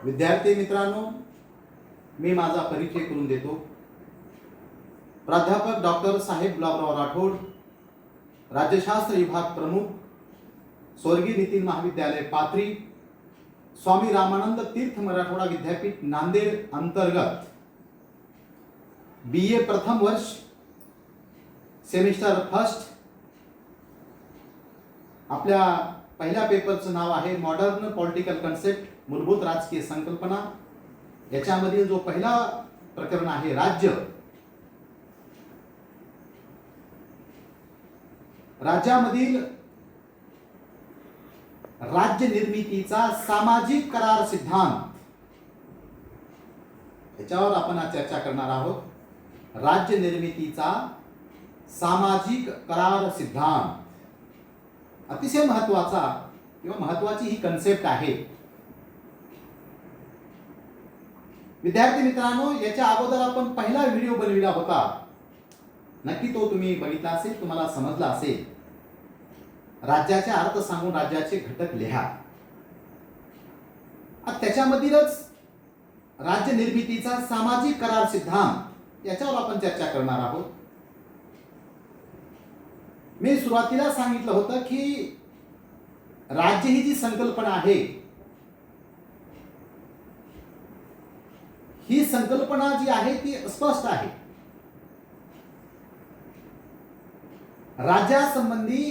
विद्यार्थी मित्रांनो, मी माझा परिचय करून देतो. प्राध्यापक डॉक्टर साहेब गुलाबराव राठोड, राज्यशास्त्र विभाग प्रमुख, स्वर्गीय नितीन महाविद्यालय पाथरी, स्वामी रामानंद तीर्थ मराठवाडा विद्यापीठ नांदेड अंतर्गत BA प्रथम वर्ष सेमिस्टर फर्स्ट. आपल्या पहिल्या पेपरचं नाव आहे मॉडर्न पॉलिटिकल कन्सेप्ट, मूलभूत राजकीय संकल्पना. याच्यामधील जो पहिला प्रकरण आहे राज्य. राज्यामधील राज्य निर्मितीचा सामाजिक करार सिद्धांत, याच्यावर आपण आज चर्चा करणार आहोत. राज्य निर्मितीचा सामाजिक करार सिद्धांत अतिशय महत्वाचा किंवा महत्वाची ही कन्सेप्ट आहे. विद्यार्थी मित्रांनो, याच्या अगोदर आपण पहिला व्हिडिओ बनविला होता, नक्की तो तुम्ही बघितला असेल, तुम्हाला समजला असेल. राज्याचे अर्थ सांगून राज्याचे घटक लिहा. त्याच्यामधीलच राज्य निर्मितीचा सामाजिक करार सिद्धांत, याच्यावर आपण चर्चा करणार आहोत. मी सुरुवातीला सांगितलं होतं की राज्य ही जी संकल्पना आहे, ही संकल्पना जी आहे ती स्पष्ट आहे. राज्यासंबंधी,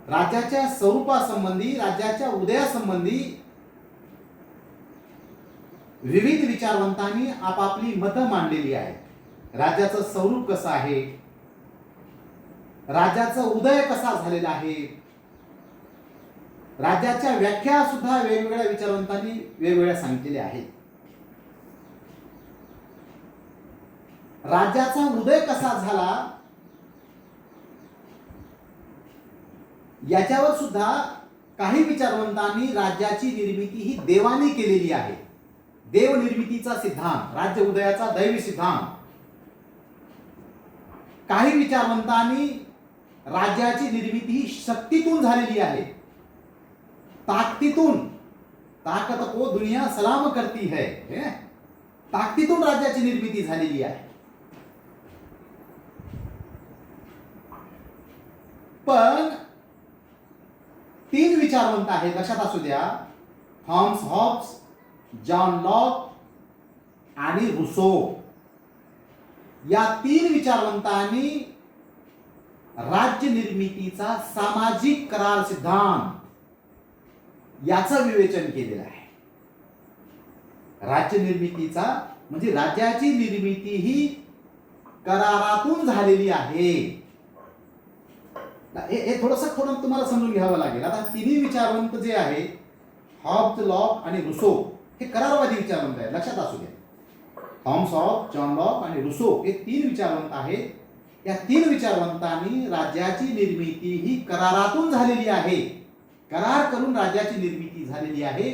राज्याच्या स्वरूपासंबंधी, राज्याच्या उदयासंबंधी विविध विचारवंतांनी आपापली मतं मांडलेली आहेत. राज्याचं स्वरूप कसं आहे, राज्याचा उदय कसा झालेला आहे, राज्याच्या व्याख्या सुद्धा वेगवेगळ्या विचारवंतांनी वेगवेगळ्या सांगितलेल्या आहेत. राज्याचा उदय कसा झाला याच्यावर सुद्धा काही विचारवंतांनी राज्याची निर्मिती ही देवाने केलेली आहे. देव निर्मितीचा सिद्धांत, राज्य उदयाचा दैवी सिद्धांत. काही विचारवंतांनी राज्याची निर्मिती ही शक्तीतून झालेली आहे, ताकदीतून. ताकत को दुनिया सलाम करती है, ताकदीतून राज्याची निर्मिती झालेली आहे. पण तीन विचारवंत आहेत, लक्षात असू द्या. थॉमस हॉब्स, जॉन लॉक आणि रुसो. या तीन विचारवंतांनी राज्य निर्मितीचा सामाजिक करार सिद्धांत याचं विवेचन केलेलं आहे. राज्य निर्मितीचा म्हणजे राज्याची निर्मिती ही करारातून झालेली आहे. हे थोडं तुम्हाला समजून घ्यावं लागेल. आता तिन्ही विचारवंत जे आहे, हॉब्स, लॉक आणि रुसो, हे करारवादी विचारवंत आहेत, लक्षात असू द्या. थॉमस हॉब्स, जॉन लॉक आणि रुसो हे तीन विचारवंत आहेत. या तीन विचारवंतांनी राज्याची निर्मिती ही करारातून झालेली आहे, करार करून राज्याची निर्मिती झालेली आहे,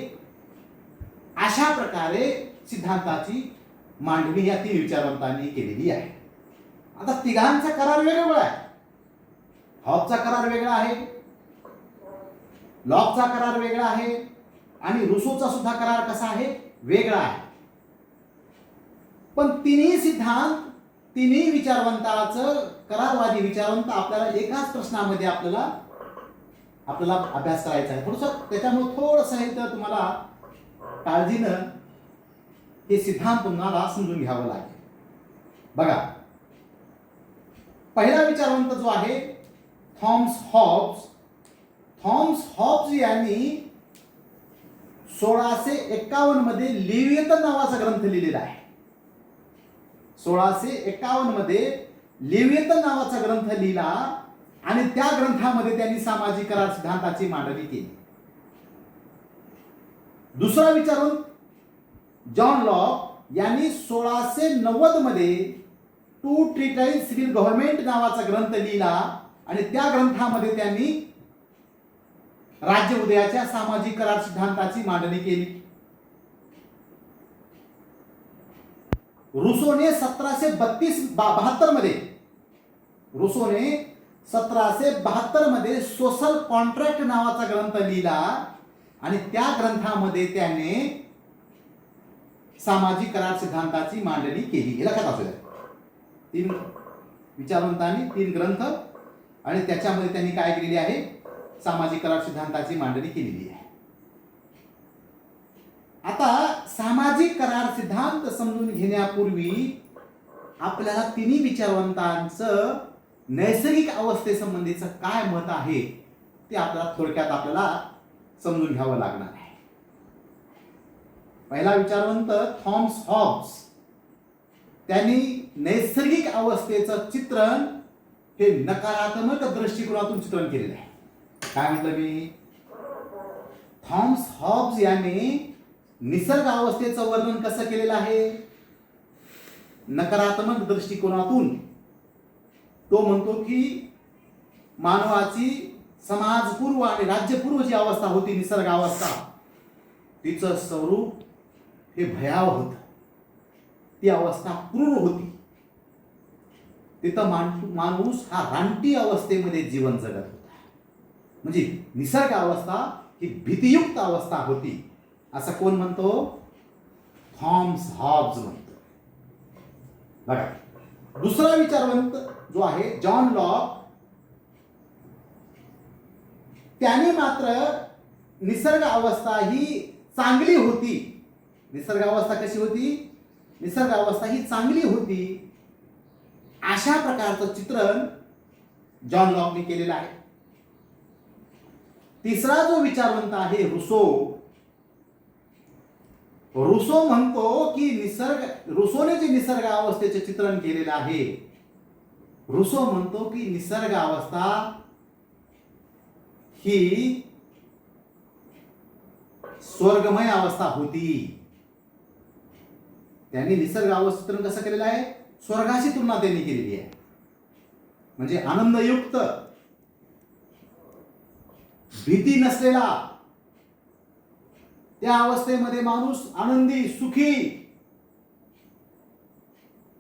अशा प्रकारे सिद्धांताची मांडणी या तीन विचारवंतांनी केलेली आहे. आता तिघांचा करार वेगवेगळा आहे. हॉबचा करार वेगळा आहे, लॉकचा करार वेगळा आहे आणि रुसोचा सुद्धा करार कसा आहे, वेगळा आहे. पण तिन्ही सिद्धांत, तिन्ही विचारवंताचं, करारवादी विचारवंत आपल्याला एकाच प्रश्नामध्ये आपल्याला अभ्यास करायचा आहे. थोडंसं त्याच्यामुळे थोडंसं हे तर तुम्हाला काळजीनं हे सिद्धांत तुम्हाला समजून घ्यावं लागेल. बघा, पहिला विचारवंत जो आहे थॉमस हॉब्स. थॉमस हॉब्स यांनी 1651 मध्ये लेविएथन नावाचा ग्रंथ लिहिलेला आहे. 1651 मध्ये लेविएथन नावाचा ग्रंथ लिहिला आणि त्या ग्रंथामध्ये त्यांनी सामाजिक करार सिद्धांताची मांडणी केली. दुसरा विचारवंत जॉन लॉक यांनी 1690 मध्ये टू ट्रीटाइज सिव्हिल गव्हर्नमेंट नावाचा ग्रंथ लिहिला आणि त्या ग्रंथामध्ये त्यांनी राज्य उदयाच्या सामाजिक करार सिद्धांताची मांडणी केली. रुसोने 1772 मध्ये, रुसोने 1772 मध्ये सोशल कॉन्ट्रॅक्ट नावाचा ग्रंथ लिहिला आणि त्या ग्रंथामध्ये त्याने सामाजिक करार सिद्धांताची मांडणी केली. हे लक्षात असू द्या. 3 विचारवंतांनी 3 ग्रंथ आणि त्याच्यामध्ये त्यांनी काय केलेली आहे, सामाजिक करार सिद्धांताची मांडणी केलेली आहे. आता सामाजिक करार सिद्धांत समजून घेण्यापूर्वी आपल्याला तिन्ही विचारवंतांचं नैसर्गिक अवस्थेसंबंधीचं काय मत आहे ते आपल्याला थोडक्यात समजून घ्यावं लागणार आहे. पहिला विचारवंत थॉमस हॉब्स, त्यांनी नैसर्गिक अवस्थेचं चित्रण हे नकारात्मक दृष्टिकोनातून चित्रण केलेलं आहे. काय म्हटलं मी? थॉमस हॉब्स याने निसर्ग अवस्थेचं वर्णन कसं केलेलं आहे? नकारात्मक दृष्टिकोनातून. तो म्हणतो की मानवाची समाजपूर्व आणि राज्यपूर्व जी अवस्था होती, निसर्ग अवस्था, तिचं स्वरूप हे भयावह होतं. ती अवस्था क्रूर होती. तिथं माणूस हा रानटी अवस्थेमध्ये जीवन जगत होता. म्हणजे निसर्ग अवस्था ही भीतियुक्त अवस्था होती, असं कोण म्हणतो? थॉमस हॉब्स म्हणतो. बघा, दुसरा विचारवंत जो आहे जॉन लॉक, त्याने मात्र निसर्ग अवस्था ही चांगली होती. निसर्ग अवस्था कशी होती? निसर्ग अवस्था ही चांगली होती, अशा प्रकारचं चित्रण जॉन लॉकने केलेलं आहे. तिसरा जो विचारवंत आहे रुसो, रुसो म्हणतो की रुसोने जे निसर्ग अवस्थेचे चित्रण केलेलं आहे, रुसो म्हणतो की निसर्ग अवस्था ही स्वर्गमय अवस्था होती. त्यांनी निसर्ग अवस्थेचं चित्रण कसं केलेलं आहे? स्वर्गाशी तुलना त्यांनी केलेली आहे. म्हणजे आनंदयुक्त, भीती नसलेला, त्या अवस्थेमध्ये माणूस आनंदी, सुखी,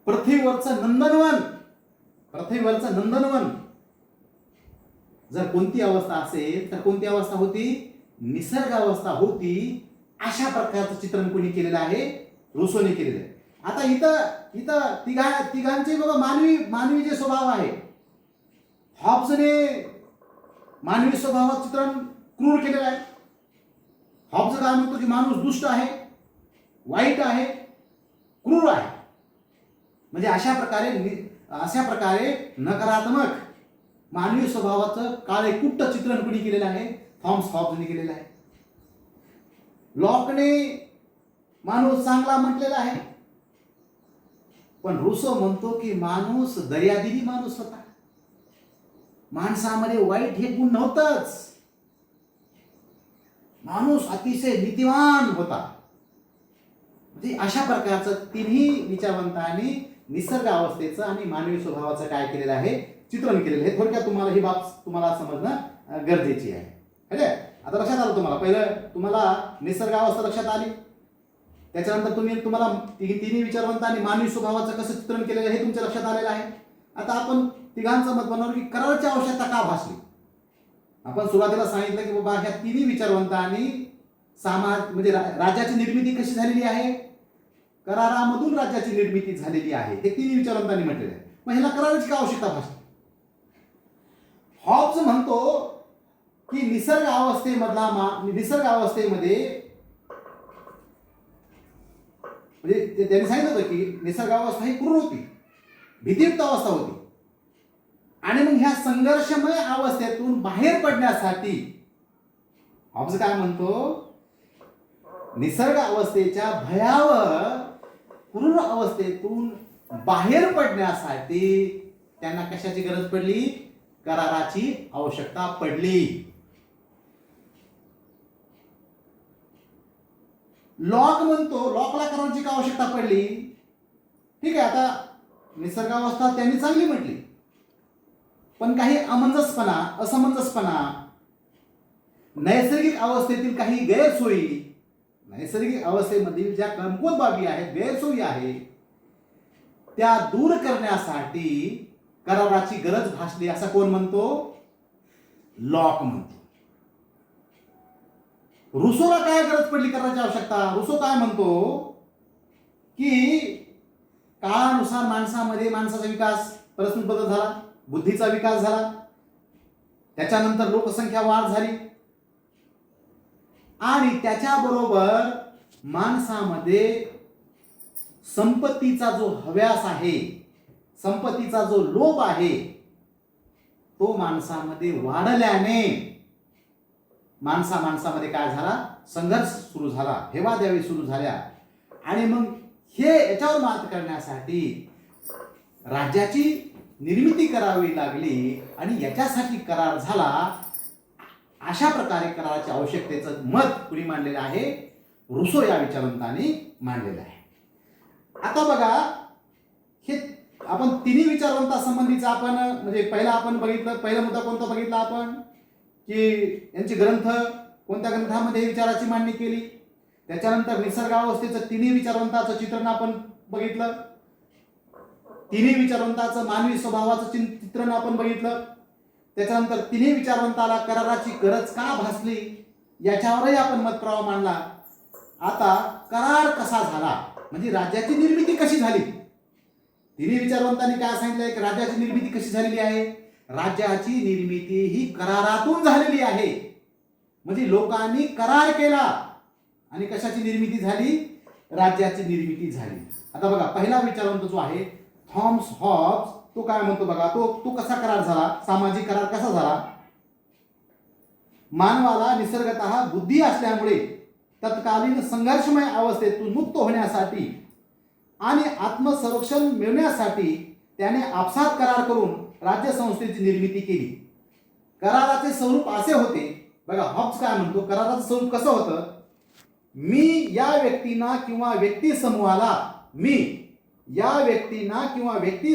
पृथ्वीवरचं नंदनवन. जर कोणती अवस्था असेल तर कोणती अवस्था होती? निसर्ग अवस्था होती. अशा प्रकारचं चित्रण कोणी केलेलं आहे? रुसोने केलेलं आहे. आता इथं तिघांचे बघा मानवी जे स्वभाव आहे, हॉब्सने मानवी स्वभावाचं चित्रण क्रूर केलेलं आहे. हॉब्स काय म्हणतो की माणूस दुष्ट आहे, वाईट आहे, क्रूर आहे. म्हणजे अशा प्रकारे नकारात्मक मानवी स्वभावाचं काळेकुट्ट चित्रण कोणी केलेलं आहे? थॉमस हॉब्सने केलेलं आहे. लॉकने माणूस चांगला म्हटलेला आहे, पण रुसो म्हणतो की माणूस दर्यादिली माणूस होता. माणसामध्ये वाईट हे गुण नव्हतंच. माणूस अतिशय नीतिवान होता. म्हणजे अशा प्रकारचं तिन्ही विचारवंतांनी निसर्ग अवस्थेचं आणि मानवी स्वभावाचं काय केलेलं आहे? चित्रण केलेलं आहे. थोडक्यात ही बाब तुम्हाला समजणं गरजेची आहे. आता लक्षात आलं तुम्हाला? पहिलं तुम्हाला निसर्ग अवस्था लक्षात आली, त्याच्यानंतर तुम्हाला तिन्ही विचारवंतांनी मानवी स्वभावाचं कसं चित्रण केलेलं आहे हे तुमच्या लक्षात आलेलं आहे. आता आपण तिघांचं मत बनवलं की कराराची आवश्यकता का भासली. आपण सुरुवातीला सांगितलं की बाबा ह्या तिन्ही विचारवंतांनी म्हणजे राज्याची निर्मिती कशी झालेली आहे? करारामधून राज्याची निर्मिती झालेली आहे, हे तिन्ही विचारवंतांनी म्हटलेलं आहे. मग ह्याला कराराची का आवश्यकता भासली? हॉब्स म्हणतो की निसर्ग अवस्थेमध्ये म्हणजे त्यांनी सांगितलं होतं की निसर्ग अवस्था ही क्रूर होती, भीतियुक्त अवस्था होती. आणि मग ह्या संघर्षमय अवस्थेतून बाहेर पडण्यासाठी हॉब्स काय म्हणतो? निसर्ग अवस्थेच्या भयावह क्रूर अवस्थेतून बाहेर पडण्यासाठी त्यांना कशाची गरज पडली? कराराची आवश्यकता पडली. लॉकला कराराची का आवश्यकता पडली? ठीक आहे, आता निसर्गावस्था त्यांनी चांगली म्हटली, पण काही असमंजसपणा, नैसर्गिक अवस्थेतील काही गैरसोयी, नैसर्गिक अवस्थेमधील ज्या कमकुवत बाबी आहेत, गैरसोयी आहेत, त्या दूर करण्यासाठी कराराची गरज भासली असं कोण म्हणतो? लॉक म्हणतो. रुसोला काय गरज पडली कराराची आवश्यकता? रुसो काय म्हणतो की काळानुसार माणसामध्ये माणसाचा विकास परस्पर बदल झाला, बुद्धीचा विकास झाला, त्याच्यानंतर लोकसंख्या वाढ झाली आणि त्याच्याबरोबर माणसामध्ये संपत्तीचा जो हव्यास आहे, संपत्तीचा जो लोभ आहे, तो माणसामध्ये वाढल्याने माणसामध्ये काय झाला, संघर्ष सुरू झाला, हेवादेवी सुरू झाल्या आणि मग हे याच्यावर मात करण्यासाठी राज्याची निर्मिती करावी लागली आणि याच्यासाठी करार झाला. अशा प्रकारे कराराच्या आवश्यकतेचं मत कुणी मांडलेलं आहे, रुसो या विचारवंतांनी मांडलेलं आहे. आता बघा, हे आपण तिन्ही विचारवंतासंबंधीचा आपण म्हणजे पहिला मुद्दा कोणता बघितला आपण, की यांचे ग्रंथ, कोणत्या ग्रंथामध्ये विचाराची मांडणी केली. त्याच्यानंतर निसर्गावस्थेचं तिन्ही विचारवंताचं चित्रण आपण बघितलं, तिन्ही विचारवंताचं मानवी स्वभावाचं चित्रण आपण बघितलं. त्याच्यानंतर तिन्ही विचारवंताला कराराची गरज का भासली याच्यावरही आपण मतप्रवाह मांडला. आता करार कसा झाला, म्हणजे राज्याची निर्मिती कशी झाली. तिन्ही विचारवंतांनी काय सांगितलंय की राज्याची निर्मिती कशी झालेली आहे. राज्याची निर्मिती ही करारातून झालेली आहे. म्हणजे लोकांनी करार केला आणि कशाची निर्मिती झाली, राज्याची निर्मिती झाली. आता बघा, पहिला विचारवंत जो आहे थॉमस हॉब्स, तो काय म्हणतो बघा, तो कसा करार झाला, सामाजिक करार कसा झाला. मानवाला निसर्गतः बुद्धी असल्यामुळे तत्कालीन संघर्षमय अवस्थेतून मुक्त होण्यासाठी आणि आत्मसंरक्षण मिळवण्यासाठी त्याने आपसात करार करून राज्यसंस्थेची निर्मिती केली. कराराचे स्वरूप असे होते बघा, हॉब्स काय म्हणतो, कराराचं स्वरूप कसं होतं, मी या व्यक्तींना किंवा व्यक्ती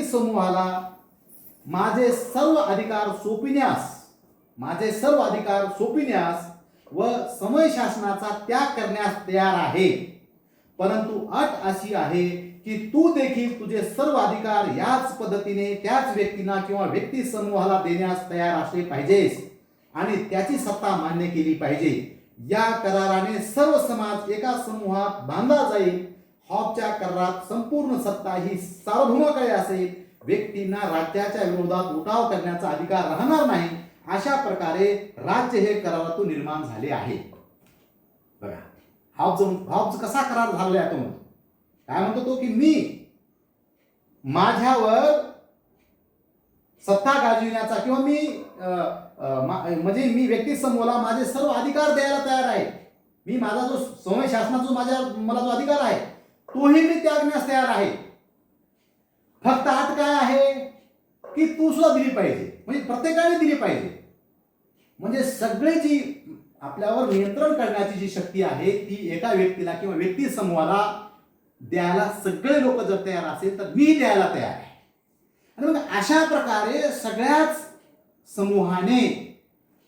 समूहाला माझे सर्व अधिकार सोपविण्यास व समय शासनाचा त्याग करण्यास तयार आहे. परंतु अट अशी आहे की तू देखील तुझे सर्व अधिकार याच पद्धतीने त्याच व्यक्तींना किंवा व्यक्ती समूहाला देण्यास तयार असले पाहिजेस आणि त्याची सत्ता मान्य केली पाहिजे. या कराराने सर्व समाज एका समूहात बांधला जाईल. हॉबच्या करारात संपूर्ण सत्ता ही सार्वभौमाकडे असेल. व्यक्तींना राज्याच्या विरोधात उठाव करण्याचा अधिकार राहणार नाही. अशा प्रकारे राज्य हे करारातून निर्माण झाले आहे. बघा, हॉब्स कसा करार झालेला आहे तो म्हणतो, काय म्हणतो तो, की मी माझ्यावर सत्ता गाजविण्याचा किंवा मी व्यक्ती समूहाला माझे सर्व अधिकार द्यायला तयार आहे. मी माझा जो समय शासनाचा मला जो अधिकार आहे तोही मी त्यागण्यास तयार आहे. फक्त अट काय आहे की तू सुद्धा दिली पाहिजे, म्हणजे प्रत्येकाने दिली पाहिजे. म्हणजे सगळे जी आपल्यावर नियंत्रण करण्याची जी शक्ती आहे ती एका व्यक्तीला किंवा व्यक्ती समूहाला द्यायला सगळे लोक जर तयार असेल तर मी द्यायला तयार आहे. आणि मग अशा प्रकारे सगळ्याच समूहाने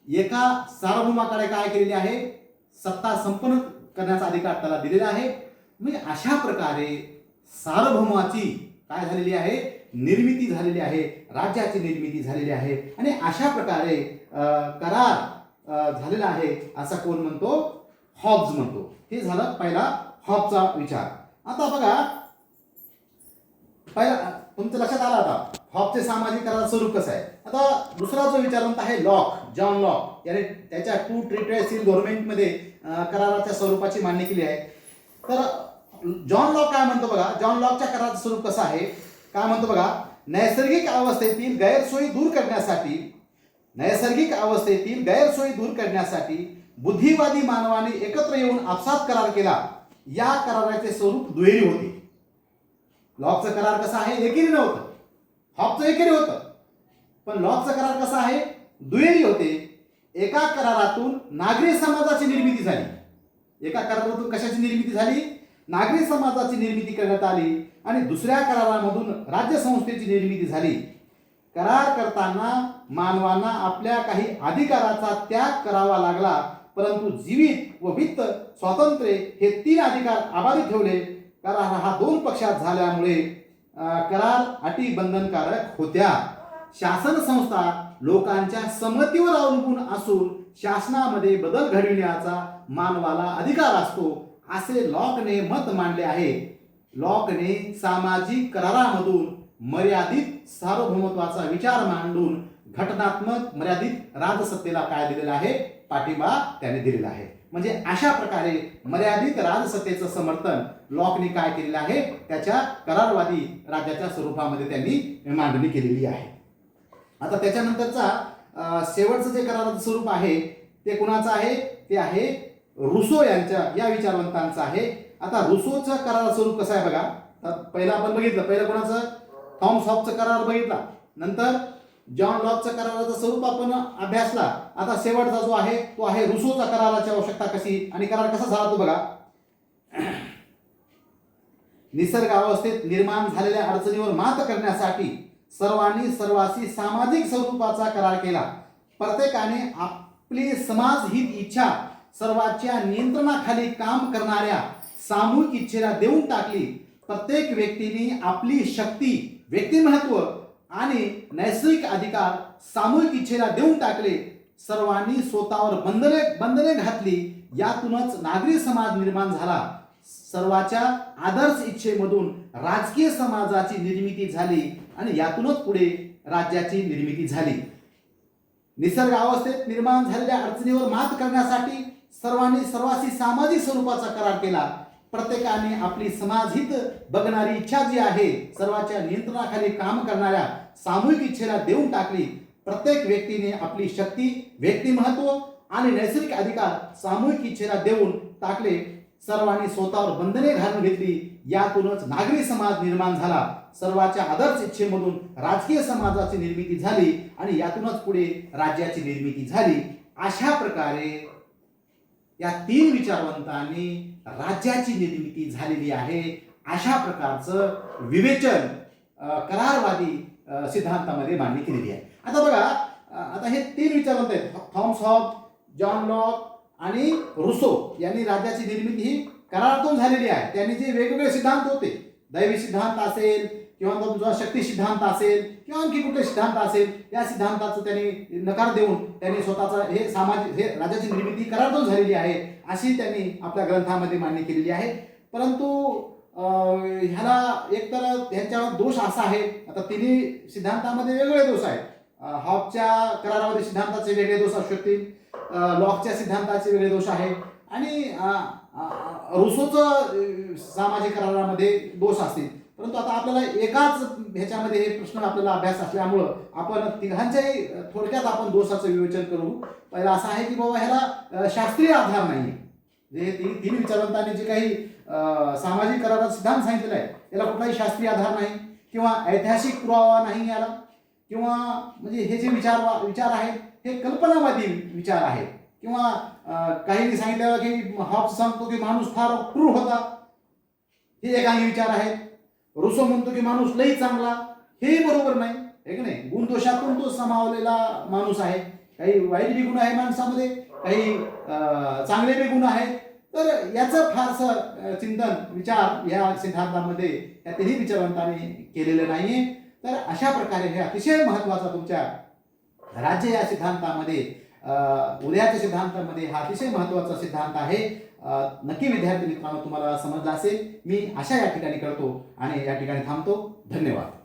एका सार्वभौमाकडे काय केलेली आहे, सत्ता संपन्न करण्याचा अधिकार त्याला दिलेला आहे. म्हणजे अशा प्रकारे सार्वभौमाची काय झालेली आहे, निर्मिती झालेली आहे, राज्याची निर्मिती झालेली आहे. आणि अशा प्रकारे करार झालेला आहे असा कोण म्हणतो, हॉब्स म्हणतो. हे झालं पहिला हॉबचा विचार. आता बघा, पहिला तुमच्या लक्षात आला आता हॉबचे सामाजिक करार स्वरूप कसं आहे. आता दुसरा जो विचारवंत आहे लॉक, जॉन लॉक, याने त्याच्या टू ट्रीटीज इन गव्हर्नमेंटमध्ये कराराच्या स्वरूपाची मांडणी केली आहे. तर जॉन लॉक काय म्हणतो बघा, जॉन लॉकच्या कराराचं स्वरूप कसं आहे, काय म्हणतो बघा, नैसर्गिक अवस्थेतील गैरसोयी दूर करण्यासाठी बुद्धिवादी मानवाने एकत्र येऊन आपसात करार केला. या कराराचे स्वरूप दुहेरी होते. लॉकचा करार कसा आहे, एकेरी नव्हतं, हॉबचं एकेरी होतं, पण लॉकचा करार कसा आहे, दुहेरी होते. एका करारातून नागरी समाजाची निर्मिती झाली. एका करारातून कशाची निर्मिती झाली, नागरी समाजाची निर्मिती करण्यात आली. आणि दुसऱ्या करारामधून राज्यसंस्थेची निर्मिती झाली. करार करताना मानवांना आपल्या काही अधिकाराचा त्याग करावा लागला, परंतु जीवित व वित्त स्वातंत्र्य हे 3 अधिकार अबाधित ठेवले. करार हा 2 पक्षात झाल्यामुळे करार अटी बंधनकारक होत्या. शासन संस्था लोकांच्या संमतीवर अवलंबून असून शासनामध्ये बदल घडविण्याचा मानवाला अधिकार असतो, असे लॉकने मत मांडले आहे. लॉकने सामाजिक करारामधून मर्यादित सार्वभौमत्वाचा विचार मांडून घटनात्मक मर्यादित राजसत्तेला काय दिलेला आहे, पाठिंबा त्याने दिलेला आहे. म्हणजे अशा प्रकारे मर्यादित राजसत्तेचं समर्थन लॉकने काय केलेलं आहे, त्याच्या करारवादी राज्याच्या स्वरूपामध्ये त्यांनी मांडणी केलेली आहे. आता त्याच्यानंतरचा शेवटचं जे कराराचं स्वरूप आहे ते कुणाचं आहे, ते आहे रुसो यांच्या या विचारवंतांचं आहे. आता रुसोचं कराराचं स्वरूप कसं आहे बघा. पहिलं आपण बघितलं, पहिलं कोणाचं, थॉमस हॉबचं करार बघितला, नंतर जॉन लॉकचं कराराचं स्वरूप आपण अभ्यासला. आता शेवटचा जो आहे तो आहे रुसोचा कराराची आवश्यकता कशी आणि करार कसा झाला तो बघा. निसर्गावस्थेत निर्माण झालेल्या अडचणीवर मात करण्यासाठी सर्वांनी सर्वांशी सामाजिक स्वरूपाचा करार केला. प्रत्येकाने आपली समाज हित इच्छा सर्वांच्या नियंत्रणाखाली काम करणाऱ्या सामूहिक इच्छेला देऊन टाकली. प्रत्येक व्यक्तीने आपली शक्ती, व्यक्तिमत्व आणि नैसर्गिक अधिकार सामूहिक इच्छेला देऊन टाकले. सर्वांनी स्वतःवर बंधने घातली. यातूनच नागरी समाज निर्माण झाला. सर्वांच्या आदर्श इच्छेमधून राजकीय समाजाची निर्मिती झाली आणि यातूनच पुढे राज्याची निर्मिती झाली. निसर्गावस्थेत निर्माण झालेल्या अडचणीवर मात करण्यासाठी सर्वांनी सर्वांशी सामाजिक स्वरूपाचा करार केला. प्रत्येकाने आपली समाजहित बघणारी इच्छा जी आहे सर्वांच्या नियंत्रणाखाली काम करणाऱ्या सामूहिक इच्छेला देऊन टाकली. प्रत्येक व्यक्तीने आपली शक्ती, व्यक्तिमत्व आणि नैसर्गिक अधिकार सामूहिक इच्छेला देऊन टाकले. सर्वांनी स्वतःवर बंधने घालून घेतली. यातूनच नागरी समाज निर्माण झाला. सर्वांच्या आदर्श इच्छेमधून राजकीय समाजाची निर्मिती झाली आणि यातूनच पुढे राज्याची निर्मिती झाली. अशा प्रकारे या तीन विचारवंतांनी राज्याची निर्मिती झालेली आहे. अशा प्रकारचं विवेचन करारवादी सिद्धांतामध्ये मांडणी केलेली आहे. आता बघा, आता हे तीन विचारवंत आहेत, थॉमस हॉब, जॉन लॉक आणि रुसो यांनी राज्याची निर्मिती ही करारातून झालेली आहे. त्यांनी जे वेगवेगळे सिद्धांत होते, दैवी सिद्धांत असेल किंवा तुझा शक्ती सिद्धांत असेल किंवा आणखी कुठले सिद्धांत असेल, या सिद्धांताचं त्यांनी नकार देऊन त्यांनी स्वतःचा हे सामाजिक हे राज्याची निर्मिती करारातून झालेली आहे अशी त्यांनी आपल्या ग्रंथामध्ये मांडणी केलेली आहे. परंतु ह्याला एकतर ह्यांच्यावर दोष असा आहे, आता तिन्ही सिद्धांतामध्ये वेगवेगळे दोष आहेत. हॉबच्या करारावादी सिद्धांताचे वेगळे दोष असू शकतील, लॉकच्या सिद्धांताचे वेगळे दोष आहेत आणि रुसोचं सामाजिक करारामध्ये दोष असतील. परंतु आता आपल्याला एकाच ह्याच्यामध्ये हे प्रश्न आपल्याला अभ्यास असल्यामुळं आपण तिघांच्याही थोडक्यात आपण दोषाचं विवेचन करू. पहिला असा आहे की बाबा ह्याला शास्त्रीय आधार नाही. जे तीन विचारवंतांनी जे काही सामाजिक कराराचा सिद्धांत सांगितलेला आहे याला कुठलाही शास्त्रीय आधार नाही किंवा ऐतिहासिक पुरावा नाही याला, किंवा म्हणजे हे जे विचार आहेत हे कल्पनावादी विचार आहेत. किंवा काहींनी सांगितलं की हॉब्स सांगतो की माणूस फार क्रूर होता, हे काही विचार आहेत. रुसो म्हणतो की माणूस लई चांगला, हे बरोबर नाही, हे की नाही. गुणदोषातून तो समावलेला माणूस आहे. काही वाईट बी गुण आहे माणसामध्ये, काही चांगले बी गुण आहेत. तर याचं फारसं चिंतन विचार या सिद्धांतामध्ये या तिन्ही विचारवंतांनी केलेलं नाहीये. तर अशा प्रकारे हे अतिशय महत्त्वाचा तुमच्या राज्य या सिद्धांतामध्ये उदयाच्या सिद्धांतामध्ये हा अतिशय महत्त्वाचा सिद्धांत आहे. नक्की विद्यार्थी मित्रांनो तुम्हाला समजला असेल मी आशा या ठिकाणी करतो आणि या ठिकाणी थांबतो. धन्यवाद.